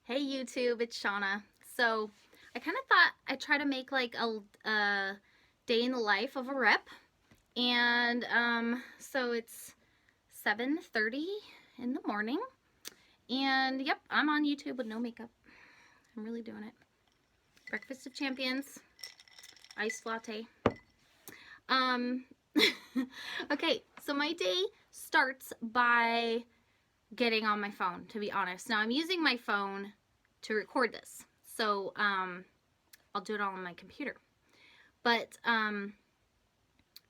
Hey YouTube, it's Shauna. So I kind of thought I'd try to make like a day in the life of a rep. And so it's 7:30 in the morning. And yep, I'm on YouTube with no makeup. I'm really doing it. Breakfast of Champions, iced latte. Um, okay, so my day starts by getting on my phone, to be honest. Now I'm using my phone to record this. So I'll do it all on my computer. But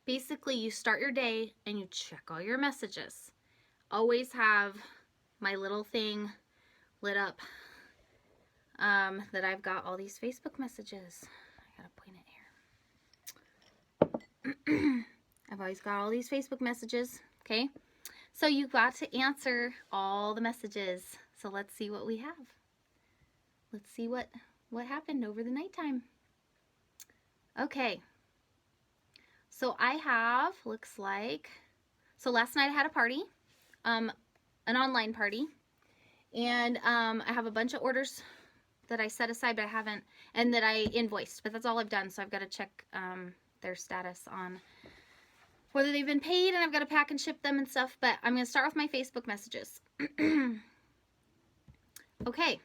basically, you start your day and you check all your messages. Always have my little thing lit up that I've got all these Facebook messages. I gotta point it here. I've always got all these Facebook messages, okay? So you've got to answer all the messages. So let's see what we have. Let's see what happened over the nighttime. Okay. So I have, looks like, so last night I had a party, an online party, and I have a bunch of orders that I set aside, but I haven't, and that I invoiced, but that's all I've done, so I've got to check their status on whether they've been paid, and I've got to pack and ship them and stuff, but I'm going to start with my Facebook messages. Okay.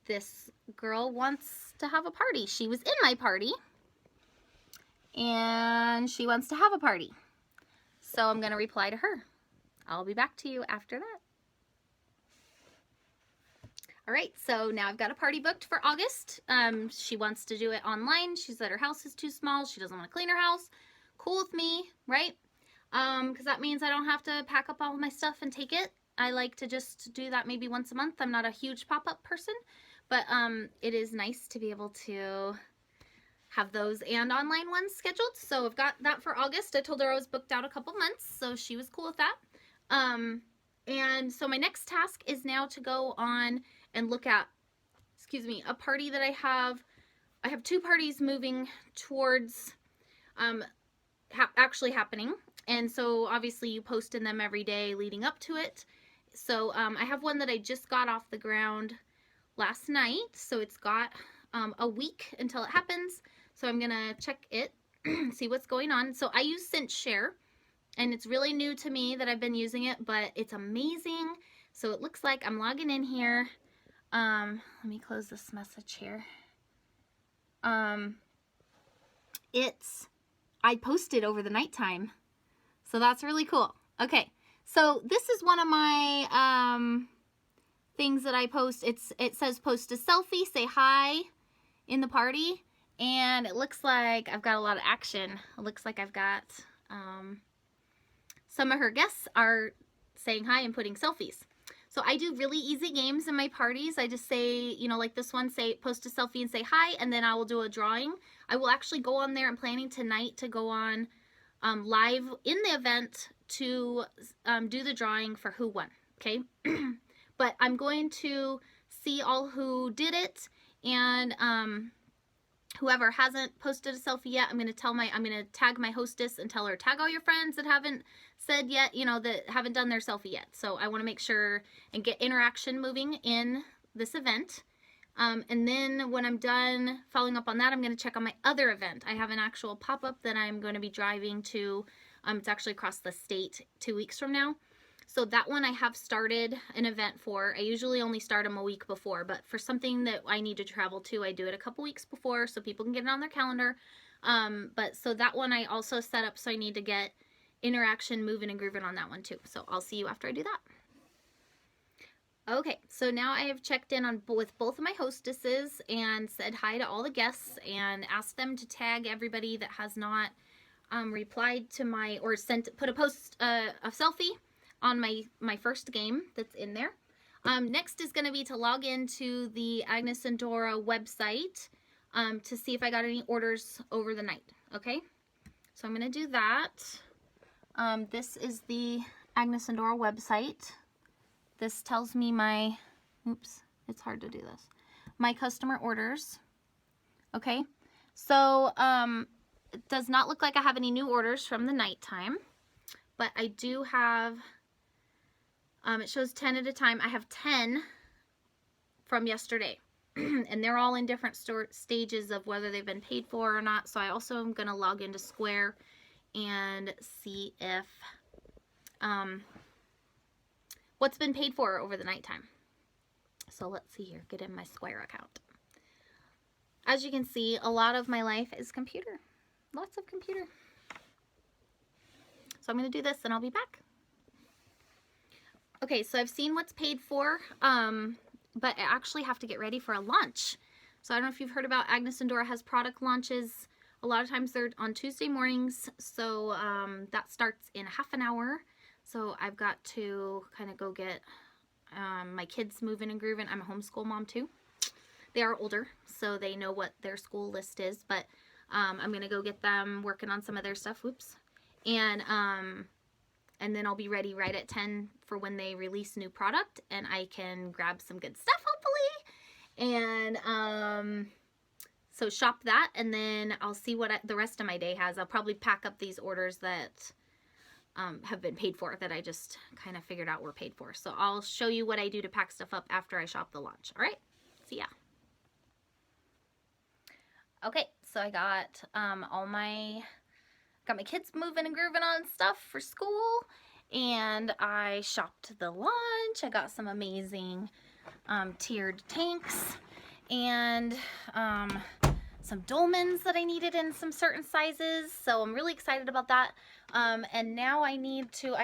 This girl wants to have a party. She was in my party, and she wants to have a party. So I'm going to reply to her. I'll be back to you after that. All right, so now I've got a party booked for August. She wants to do it online. She said her house is too small. She doesn't want to clean her house. Cool with me, right? Because that means I don't have to pack up all my stuff and take it. I like to just do that maybe once a month. I'm not a huge pop-up person, but it is nice to be able to have those and online ones scheduled. So I've got that for August. I told her I was booked out a couple months, so she was cool with that. And so my next task is now to go on and look at, a party that I have. I have two parties moving towards actually happening. And so obviously you post in them every day leading up to it. So I have one that I just got off the ground last night. So it's got a week until it happens. So I'm going to check it, see what's going on. So I use ScentShare, and it's really new to me that I've been using it, but it's amazing. So it looks like I'm logging in here. Let me close this message here. I posted over the nighttime, so that's really cool. Okay, so this is one of my things that I post. It says post a selfie, say hi in the party, and it looks like I've got a lot of action. It looks like I've got some of her guests are saying hi and putting selfies. So I do really easy games in my parties. I just say, like this one, say post a selfie and say hi, and then I will do a drawing. I will actually go on there. I'm planning tonight to go on live in the event to do the drawing for who won, okay? But I'm going to see all who did it, and whoever hasn't posted a selfie yet, I'm going to tag my hostess and tell her, tag all your friends that haven't said yet, that haven't done their selfie yet. So I want to make sure and get interaction moving in this event. And then when I'm done following up on that, I'm going to check on my other event. I have an actual pop-up that I'm going to be driving to. It's actually across the state 2 weeks from now. So that one I have started an event for. I usually only start them a week before, but for something that I need to travel to, I do it a couple weeks before so people can get it on their calendar. But so that one I also set up, so I need to get interaction moving and grooving on that one too. So I'll see you after I do that. Okay, so now I have checked in with both of my hostesses and said hi to all the guests and asked them to tag everybody that has not replied to my, or put a selfie on my first game that's in there. Next is going to be to log into the Agnes Dora website to see if I got any orders over the night. Okay, so I'm going to do that. This is the Agnes Dora website. This tells me my, oops, it's hard to do this, my customer orders. Okay, so it does not look like I have any new orders from the nighttime, but I do have It shows 10 at a time. I have 10 from yesterday. And they're all in different stages of whether they've been paid for or not. So I also am going to log into Square and see if what's been paid for over the nighttime. So let's see here. Get in my Square account. As you can see, a lot of my life is computer. Lots of computer. So I'm going to do this and I'll be back. Okay, so I've seen what's paid for, but I actually have to get ready for a launch. So I don't know if you've heard about Agnes Dora has product launches. A lot of times they're on Tuesday mornings, so that starts in half an hour. So I've got to kind of go get my kids moving and grooving. I'm a homeschool mom too. They are older, so they know what their school list is, but I'm going to go get them working on some of their stuff. Whoops. And then I'll be ready right at 10 for when they release new product, and I can grab some good stuff, hopefully. And so shop that, and then I'll see what the rest of my day has. I'll probably pack up these orders that have been paid for, that I just kind of figured out were paid for. So I'll show you what I do to pack stuff up after I shop the launch. All right, see ya. Okay, so I got got my kids moving and grooving on stuff for school, and I shopped the lunch. I got some amazing tiered tanks and some dolmens that I needed in some certain sizes, so I'm really excited about that. And now I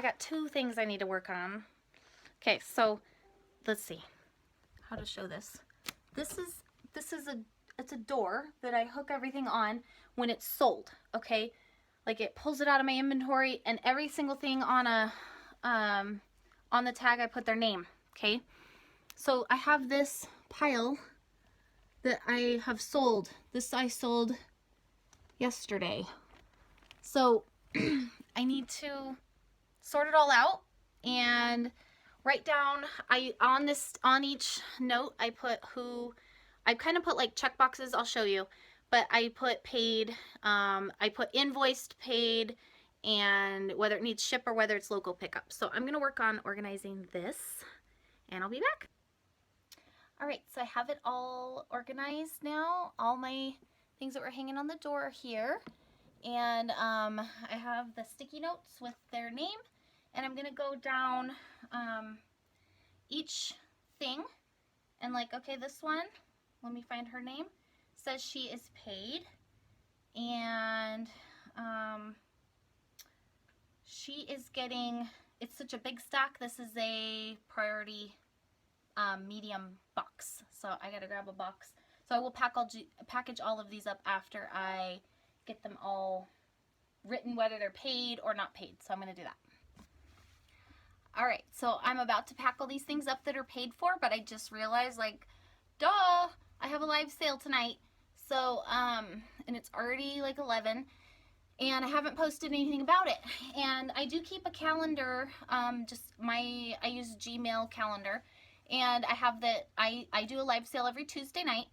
got 2 things I need to work on. Okay, so let's see how to show this. This is it's a door that I hook everything on when it's sold, okay? Like, it pulls it out of my inventory, and every single thing on the tag I put their name, okay? So I have this pile that I have sold. This I sold yesterday. So I need to sort it all out and write down, on each note I put I kind of put like check boxes. I'll show you. But I put paid, I put invoiced, paid, and whether it needs ship or whether it's local pickup. So I'm going to work on organizing this, and I'll be back. All right, so I have it all organized now. All my things that were hanging on the door are here. And I have the sticky notes with their name. And I'm going to go down each thing. And like, okay, this one, let me find her name. Says she is paid, and she is getting, it's such a big stack. This is a priority medium box, so I gotta grab a box. So I will package all of these up after I get them all written, whether they're paid or not paid. So I'm gonna do that. All right, so I'm about to pack all these things up that are paid for, but I just realized, like, duh, I have a live sale tonight. So, and it's already like 11, and I haven't posted anything about it. And I do keep a calendar, I use Gmail calendar, and I have that, I do a live sale every Tuesday night.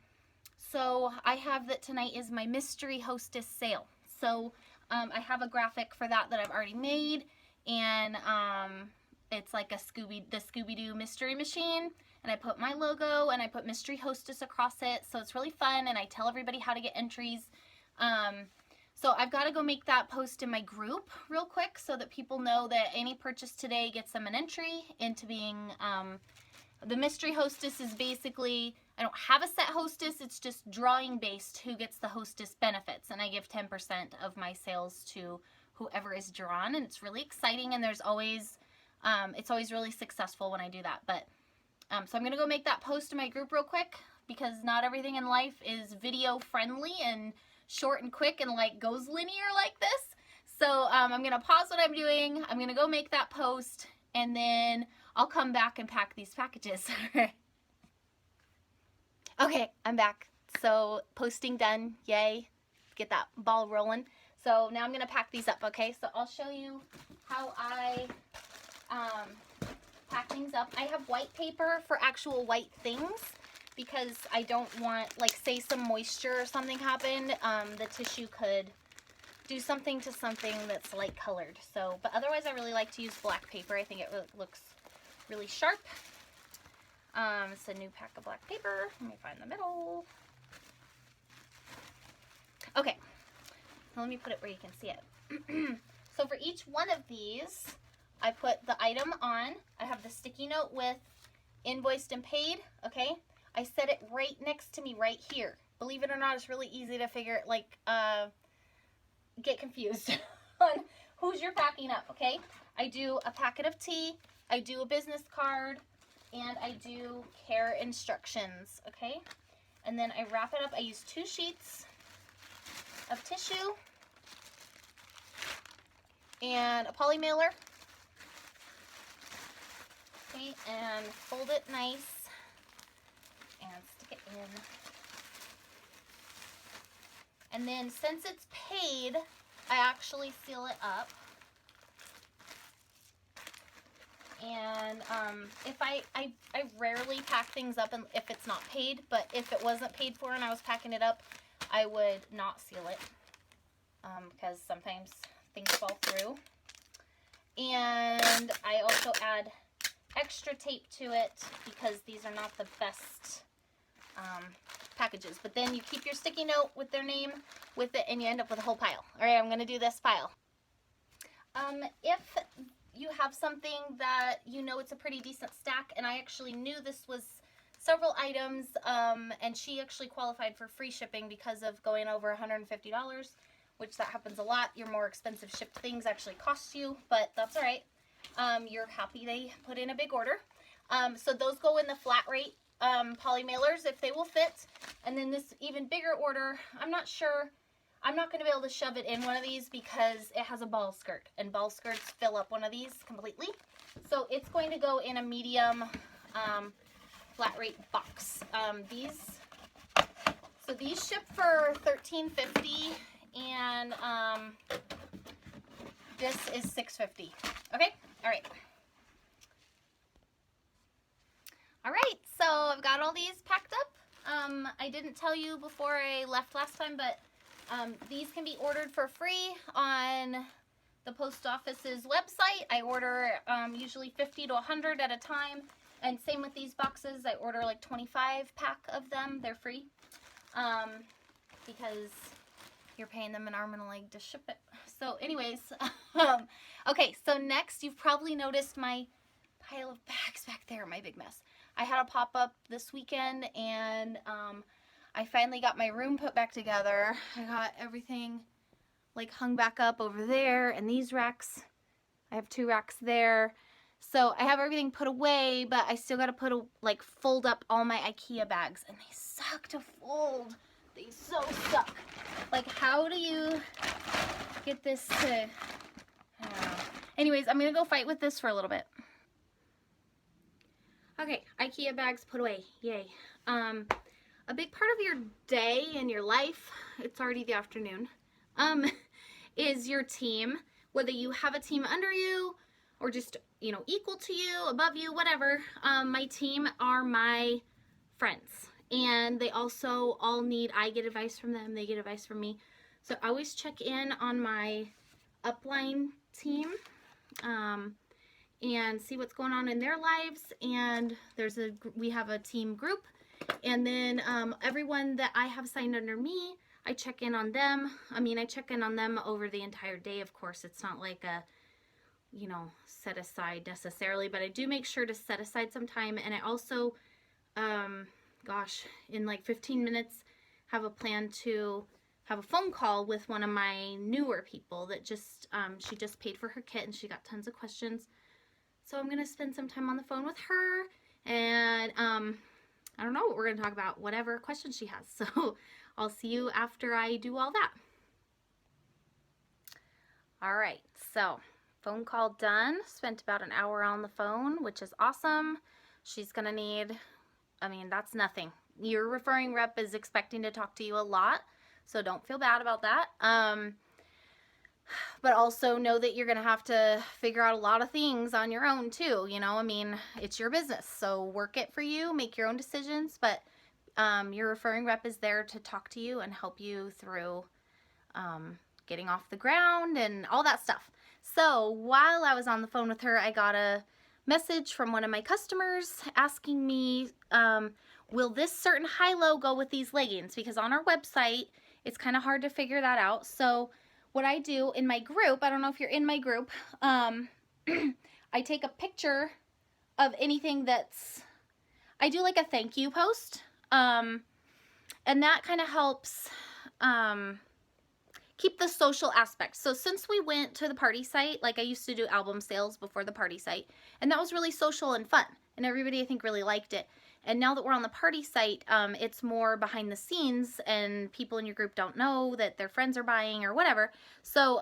So I have that tonight is my mystery hostess sale. So, I have a graphic for that I've already made, and, it's like the Scooby-Doo mystery machine. And I put my logo and I put mystery hostess across it, so it's really fun, and I tell everybody how to get entries. So I've got to go make that post in my group real quick so that people know that any purchase today gets them an entry into being the mystery hostess. Is basically, I don't have a set hostess, it's just drawing based who gets the hostess benefits, and I give 10% of my sales to whoever is drawn, and it's really exciting, and there's always it's always really successful when I do that. But so I'm going to go make that post in my group real quick, because not everything in life is video friendly and short and quick and like goes linear like this. So I'm going to pause what I'm doing. I'm going to go make that post, and then I'll come back and pack these packages. Okay, I'm back. So posting done. Yay. Get that ball rolling. So now I'm going to pack these up, okay? So I'll show you how I pack things up. I have white paper for actual white things, because I don't want, like, say some moisture or something happened, the tissue could do something to something that's light colored. So, but otherwise I really like to use black paper. I think it looks really sharp. It's a new pack of black paper. Let me find the middle. Okay, now let me put it where you can see it. So for each one of these, I put the item on. I have the sticky note with invoiced and paid, okay? I set it right next to me right here. Believe it or not, it's really easy to figure, like, get confused on who's you're packing up, okay? I do a packet of tea, I do a business card, and I do care instructions, okay? And then I wrap it up. I use 2 sheets of tissue and a poly mailer, okay, and fold it nice and stick it in. And then since it's paid, I actually seal it up. And if I rarely pack things up if it's not paid, but if it wasn't paid for and I was packing it up, I would not seal it because sometimes things fall through. And I also add extra tape to it because these are not the best packages. But then you keep your sticky note with their name with it and you end up with a whole pile. All right, I'm going to do this pile. If you have something that you know it's a pretty decent stack, and I actually knew this was several items, and she actually qualified for free shipping because of going over $150, which that happens a lot. Your more expensive shipped things actually cost you, but that's all right. You're happy they put in a big order. So those go in the flat rate poly mailers if they will fit. And then this even bigger order, I'm not sure. I'm not going to be able to shove it in one of these because it has a ball skirt, and ball skirts fill up one of these completely. So it's going to go in a medium flat rate box. These ship for $13.50, and this is $6.50. Okay, all right. All right, so I've got all these packed up. I didn't tell you before I left last time, but these can be ordered for free on the post office's website. I order usually 50 to 100 at a time, and same with these boxes. I order like 25 pack of them. They're free because you're paying them an arm and a leg to ship it. So anyways, okay, so next you've probably noticed my pile of bags back there, my big mess. I had a pop-up this weekend, and I finally got my room put back together. I got everything like hung back up over there, and these racks, I have 2 racks there. So I have everything put away, but I still got to fold up all my IKEA bags, and they suck to fold. They so suck. Like, how do you get this to, I don't know. Anyways, I'm going to go fight with this for a little bit. Okay, IKEA bags put away. Yay. A big part of your day and your life, it's already the afternoon, is your team. Whether you have a team under you or just, you know, equal to you, above you, whatever. My team are my friends, and they also all need, I get advice from them, they get advice from me. So I always check in on my upline team and see what's going on in their lives. And we have a team group. And then everyone that I have signed under me, I check in on them. I mean, I check in on them over the entire day, of course. It's not like a, you know, set aside necessarily, but I do make sure to set aside some time. And I also, in like 15 minutes, have a plan to have a phone call with one of my newer people that just, she just paid for her kit and she got tons of questions. So I'm going to spend some time on the phone with her, and I don't know what we're going to talk about, whatever questions she has. So I'll see you after I do all that. All right, so phone call done. Spent about an hour on the phone, which is awesome. She's going to need, I mean, that's nothing. Your referring rep is expecting to talk to you a lot, so don't feel bad about that. But also know that you're going to have to figure out a lot of things on your own too. You know, I mean, it's your business, so work it for you, make your own decisions, but your referring rep is there to talk to you and help you through getting off the ground and all that stuff. So while I was on the phone with her, I got a message from one of my customers asking me, will this certain high-low go with these leggings? Because on our website, it's kind of hard to figure that out. So what I do in my group, I don't know if you're in my group, I take a picture of anything that's, I do like a thank you post, and that kind of helps keep the social aspect. So since we went to the party site, like I used to do album sales before the party site, and that was really social and fun, and everybody I think really liked it. And now that we're on the party site, it's more behind the scenes, and people in your group don't know that their friends are buying or whatever. So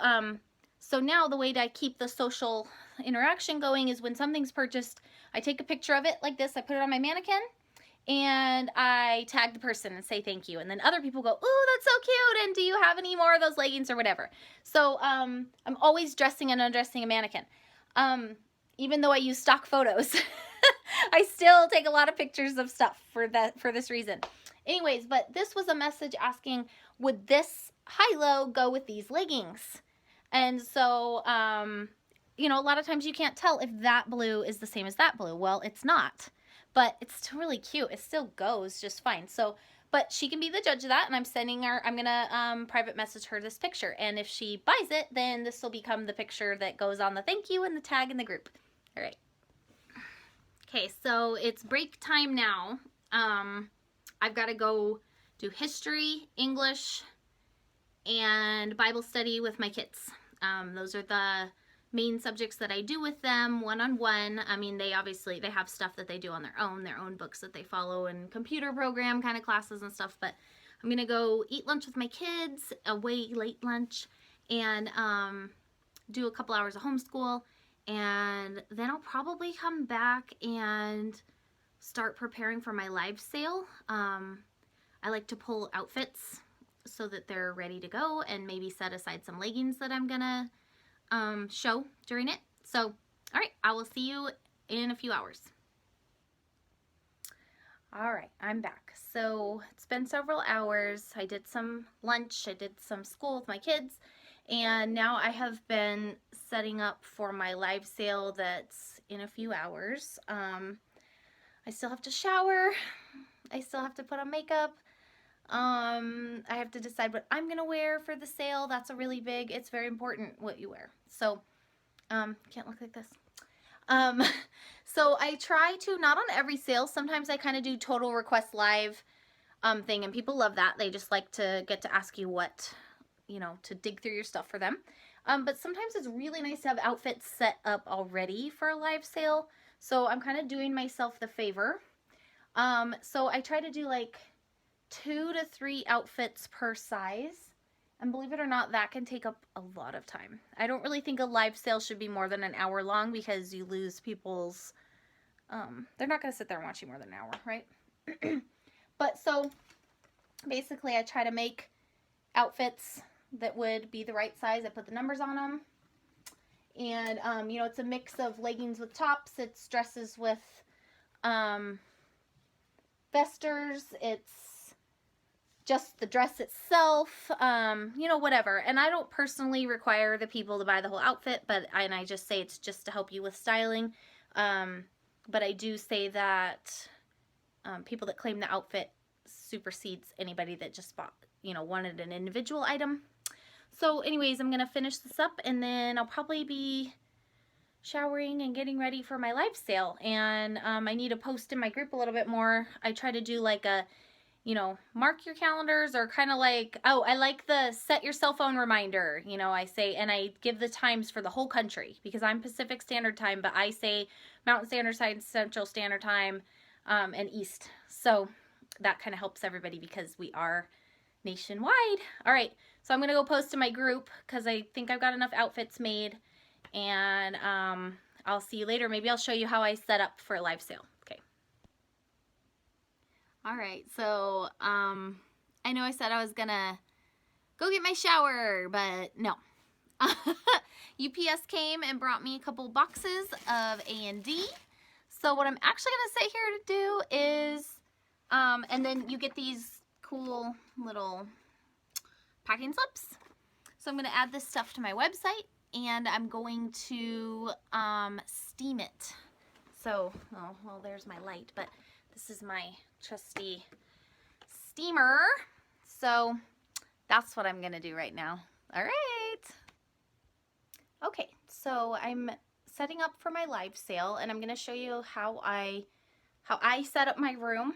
so now the way that I keep the social interaction going is when something's purchased, I take a picture of it like this, I put it on my mannequin, and I tag the person and say thank you. And then other people go, ooh, that's so cute, and do you have any more of those leggings or whatever? So I'm always dressing and undressing a mannequin. Even though I use stock photos, I still take a lot of pictures of stuff for this reason. Anyways, but this was a message asking, would this high-low go with these leggings? And so, you know, a lot of times you can't tell if that blue is the same as that blue. Well, it's not, but it's still really cute. It still goes just fine. So, but she can be the judge of that, and I'm sending her, I'm gonna private message her this picture, and if she buys it, then this will become the picture that goes on the thank you and the tag in the group. All right. Okay, so it's break time now. I've got to go do history, English, and Bible study with my kids. Those are the main subjects that I do with them one-on-one. I mean, they have stuff that they do on their own books that they follow, and computer program kind of classes and stuff, but I'm gonna go eat lunch with my kids, a way late lunch, and do a couple hours of homeschool, and then I'll probably come back and start preparing for my live sale. I like to pull outfits so that they're ready to go, and maybe set aside some leggings that I'm gonna show during it. So, all right, I will see you in a few hours. All right, I'm back. So it's been several hours. I did some lunch, I did some school with my kids, and now I have been setting up for my live sale that's in a few hours. I still have to shower. I still have to put on makeup. I have to decide what I'm gonna wear for the sale. That's a really big, it's very important what you wear. So, can't look like this. So I try to, not on every sale, sometimes I kind of do total request live thing, and people love that. They just like to get to ask you what, you know, to dig through your stuff for them. But sometimes it's really nice to have outfits set up already for a live sale. So I'm kind of doing myself the favor. So I try to do like 2 to 3 outfits per size, and believe it or not, that can take up a lot of time. I don't really think a live sale should be more than an hour long, because you lose people's, they're not going to sit there and watch you more than an hour, right? But so basically I try to make outfits that would be the right size. I put the numbers on them, and you know, it's a mix of leggings with tops, it's dresses with vesters, it's just the dress itself, you know, whatever. And I don't personally require the people to buy the whole outfit, and I just say it's just to help you with styling. But I do say that people that claim the outfit supersedes anybody that just bought, you know, wanted an individual item. So anyways, I'm gonna finish this up, and then I'll probably be showering and getting ready for my live sale. And I need to post in my group a little bit more. I try to do like a, you know, mark your calendars, or kind of like, oh, I like the set your cell phone reminder, you know, I say, and I give the times for the whole country, because I'm Pacific Standard Time, but I say Mountain Standard Time, Central Standard Time, and East. So that kind of helps everybody, because we are nationwide. All right, so I'm going to go post in my group, because I think I've got enough outfits made, and I'll see you later. Maybe I'll show you how I set up for a live sale. Okay. All right, so I know I said I was gonna go get my shower, but no. UPS came and brought me a couple boxes of A&D. So what I'm actually gonna say here to do is, and then you get these cool little packing slips. So I'm gonna add this stuff to my website, and I'm going to steam it So, oh, well, there's my light, but this is my trusty steamer. So that's what I'm gonna do right now. All right. Okay, so I'm setting up for my live sale, and I'm gonna show you how I set up my room.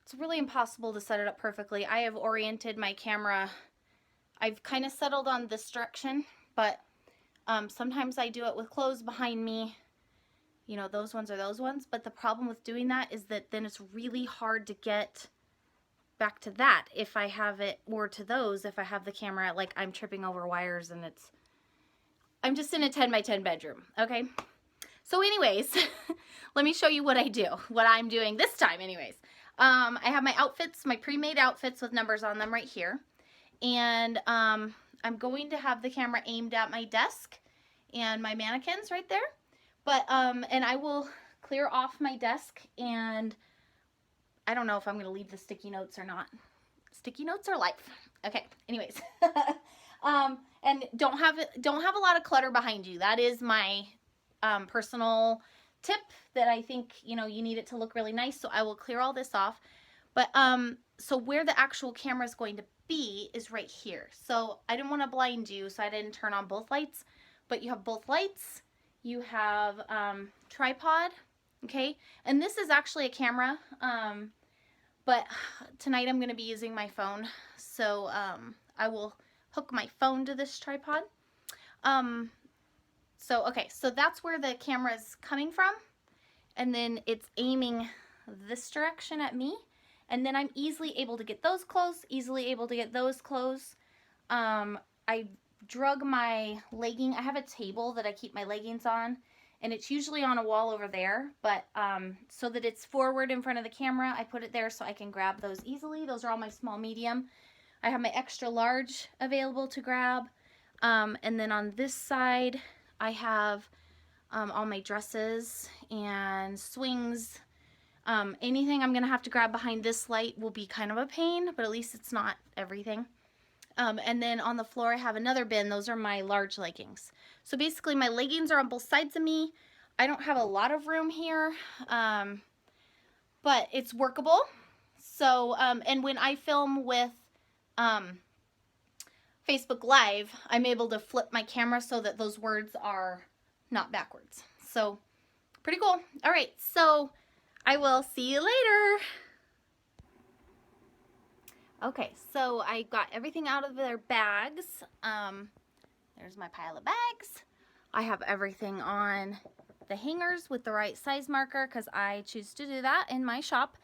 It's really impossible to set it up perfectly. I have oriented my camera. I've kind of settled on this direction, but sometimes I do it with clothes behind me. You know, those ones are those ones. But the problem with doing that is that then it's really hard to get back to that if I have it, or to those if I have the camera, like I'm tripping over wires and I'm just in a 10 by 10 bedroom, okay? So anyways, let me show you what I do, what I'm doing this time anyways. I have my outfits, my pre-made outfits with numbers on them right here. And I'm going to have the camera aimed at my desk and my mannequins right there. But, and I will clear off my desk, and I don't know if I'm going to leave the sticky notes or not. Sticky notes are life. Okay, anyways. And don't have a lot of clutter behind you. That is my personal tip that I think, you know, you need it to look really nice. So I will clear all this off. But so where the actual camera is going to be is right here. So I didn't want to blind you, so I didn't turn on both lights. But you have both lights. You have tripod, okay? And this is actually a camera, but tonight I'm going to be using my phone. So I will hook my phone to this tripod. Okay, so that's where the camera is coming from. And then it's aiming this direction at me. And then I'm easily able to get those close, easily able to get those close. I drug my legging. I have a table that I keep my leggings on, and it's usually on a wall over there, but so that it's forward in front of the camera, I put it there so I can grab those easily. Those are all my small medium. I have my extra large available to grab. And then on this side, I have all my dresses and swings. Anything I'm going to have to grab behind this light will be kind of a pain, but at least it's not everything. And then on the floor I have another bin. Those are my large leggings. So basically my leggings are on both sides of me. I don't have a lot of room here, but it's workable. So, and when I film with Facebook Live, I'm able to flip my camera so that those words are not backwards. So pretty cool. All right, so I will see you later. Okay, so I got everything out of their bags. There's my pile of bags. I have everything on the hangers with the right size marker because I choose to do that in my shop.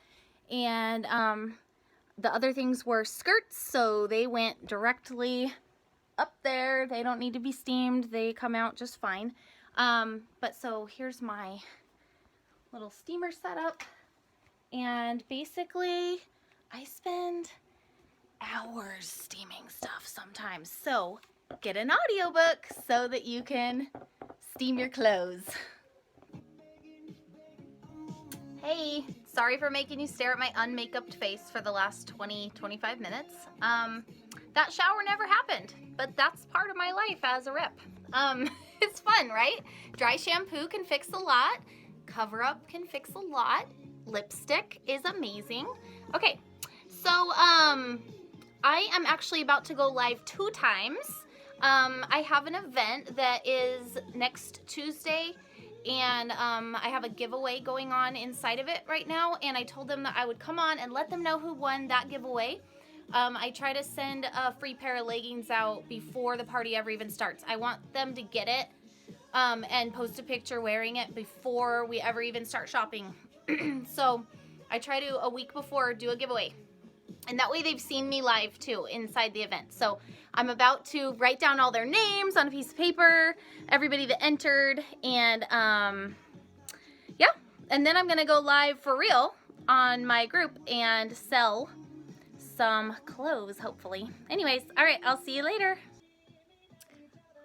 And the other things were skirts, so they went directly up there. They don't need to be steamed. They come out just fine. But so here's my little steamer setup. And basically, I spend hours steaming stuff sometimes. So get an audiobook so that you can steam your clothes. Hey, sorry for making you stare at my unmakeuped face for the last 20-25 minutes. That shower never happened, but that's part of my life as a rep. It's fun, right? Dry shampoo can fix a lot. Cover up can fix a lot. Lipstick is amazing. Okay, so I am actually about to go live 2 times. I have an event that is next Tuesday, and I have a giveaway going on inside of it right now, and I told them that I would come on and let them know who won that giveaway. I try to send a free pair of leggings out before the party ever even starts. I want them to get it and post a picture wearing it before we ever even start shopping. So I try to, a week before, do a giveaway. And that way they've seen me live too inside the event. So I'm about to write down all their names on a piece of paper, everybody that entered, and yeah. And then I'm gonna go live for real on my group and sell some clothes, hopefully. Anyways, all right, I'll see you later.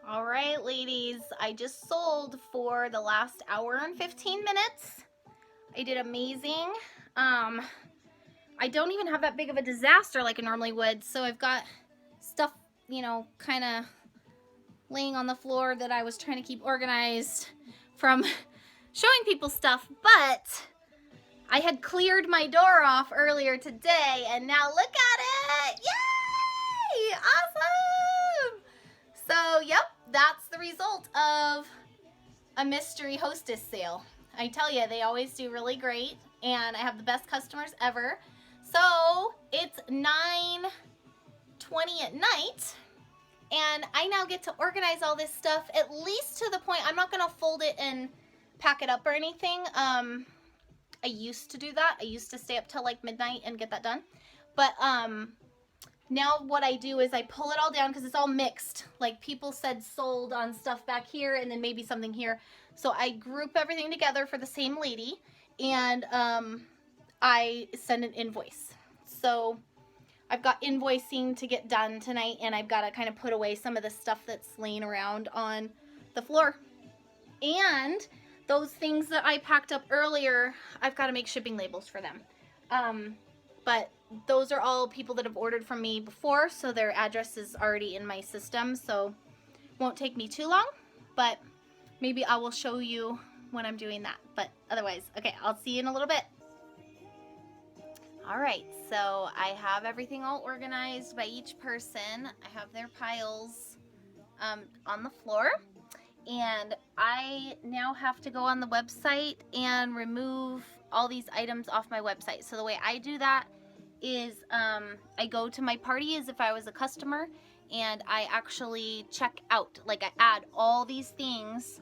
All right, ladies, I just sold for the last hour and 15 minutes. I did amazing. I don't even have that big of a disaster like I normally would, so I've got stuff, you know, kind of laying on the floor that I was trying to keep organized from showing people stuff, but I had cleared my door off earlier today, and now look at it! Yay! Awesome! So, yep, that's the result of a mystery hostess sale. I tell you, they always do really great, and I have the best customers ever. So, it's 9:20 at night, and I now get to organize all this stuff, at least to the point, I'm not going to fold it and pack it up or anything. I used to do that. I used to stay up till like midnight and get that done. But now what I do is I pull it all down because it's all mixed. Like people said sold on stuff back here and then maybe something here. So I group everything together for the same lady, and I send an invoice. So I've got invoicing to get done tonight, and I've got to kind of put away some of the stuff that's laying around on the floor. And those things that I packed up earlier, I've got to make shipping labels for them. But those are all people that have ordered from me before, so their address is already in my system, so it won't take me too long, but maybe I will show you when I'm doing that. But otherwise, okay, I'll see you in a little bit. Alright, so I have everything all organized by each person. I have their piles on the floor. And I now have to go on the website and remove all these items off my website. So the way I do that is I go to my party as if I was a customer, and I actually check out. Like I add all these things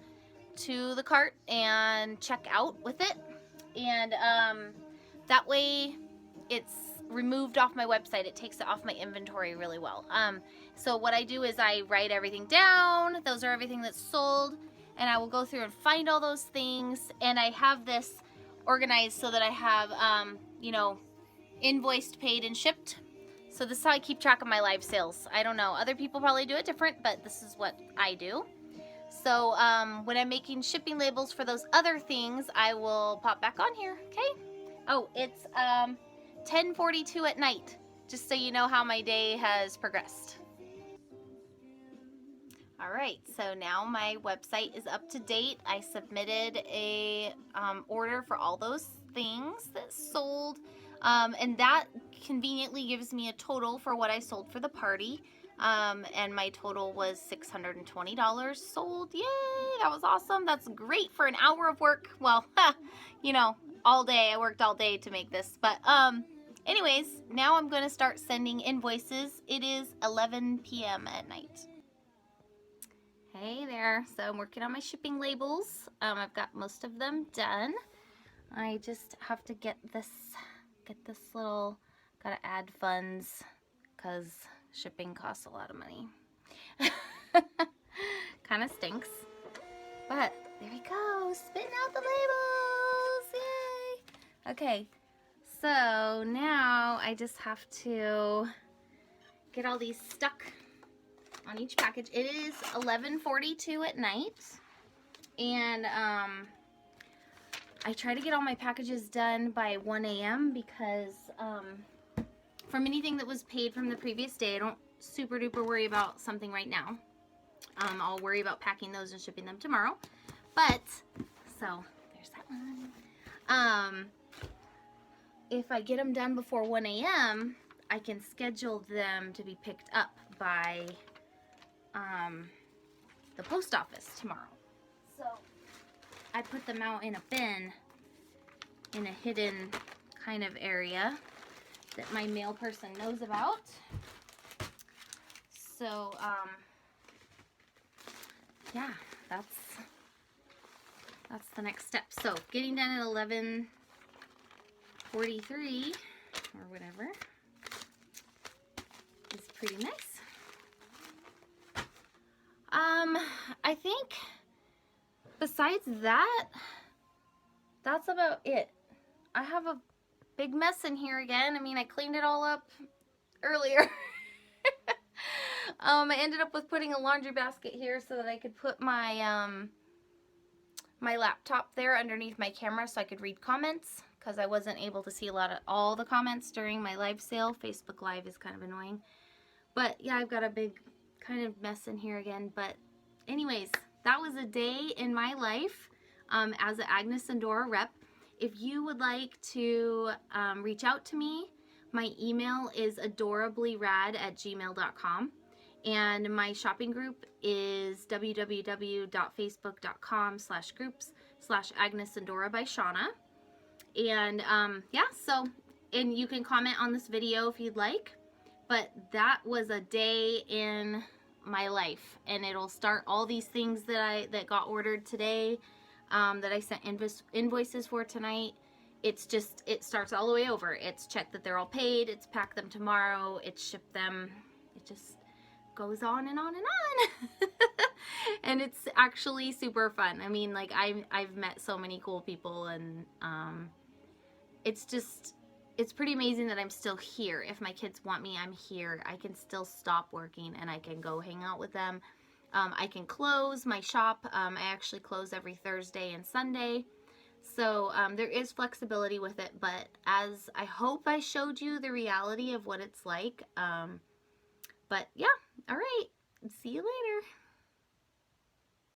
to the cart and check out with it. And that way it's removed off my website. It takes it off my inventory really well. So what I do is I write everything down. Those are everything that's sold, and I will go through and find all those things, and I have this organized so that I have you know, invoiced, paid, and shipped. So this is how I keep track of my live sales. I don't know, other people probably do it different, but this is what I do. So when I'm making shipping labels for those other things, I will pop back on here. Okay. Oh, it's 10:42 at night, just so you know how my day has progressed. Alright, so now my website is up to date. I submitted a order for all those things that sold, and that conveniently gives me a total for what I sold for the party, and my total was $620 sold. Yay, that was awesome. That's great for an hour of work. Well, you know, all day. I worked all day to make this, but anyways, now I'm going to start sending invoices. It is 11 p.m. at night. Hey there, so I'm working on my shipping labels. I've got most of them done. I just have to get this little, gotta add funds, because shipping costs a lot of money. Kind of stinks, but there we go, spitting out the labels, yay! Okay, so now I just have to get all these stuck on each package. It is 11:42 at night, and I try to get all my packages done by 1 a.m. because from anything that was paid from the previous day, I don't super duper worry about something right now. I'll worry about packing those and shipping them tomorrow. But so there's that one. If I get them done before 1 a.m., I can schedule them to be picked up by the post office tomorrow. So I put them out in a bin in a hidden kind of area that my mail person knows about. So yeah, that's the next step. So getting done at 11:43 or whatever is pretty nice. I think besides that, that's about it. I have a big mess in here again. I mean, I cleaned it all up earlier. I ended up with putting a laundry basket here so that I could put my my laptop there underneath my camera so I could read comments, because I wasn't able to see all the comments during my live sale. Facebook Live is kind of annoying. But yeah, I've got a big kind of mess in here again. But anyways, that was a day in my life. as an Agnes and Dora rep. If you would like to reach out to me, my email is adorablyrad@gmail.com. And my shopping group is www.facebook.com/groups/Agnes and Dora by Shauna. And yeah, so, and you can comment on this video if you'd like. But that was a day in my life, and it'll start all these things that got ordered today, that I sent invoices for tonight. It's just, it starts all the way over. It's check that they're all paid, it's pack them tomorrow, it's ship them. It just goes on and on and on. And it's actually super fun. I mean, like, I've met so many cool people, and it's just, it's pretty amazing that I'm still here. If my kids want me, I'm here. I can still stop working and I can go hang out with them. I can close my shop. I actually close every Thursday and Sunday. So there is flexibility with it, but as I hope I showed you the reality of what it's like. But yeah, all right. See you later.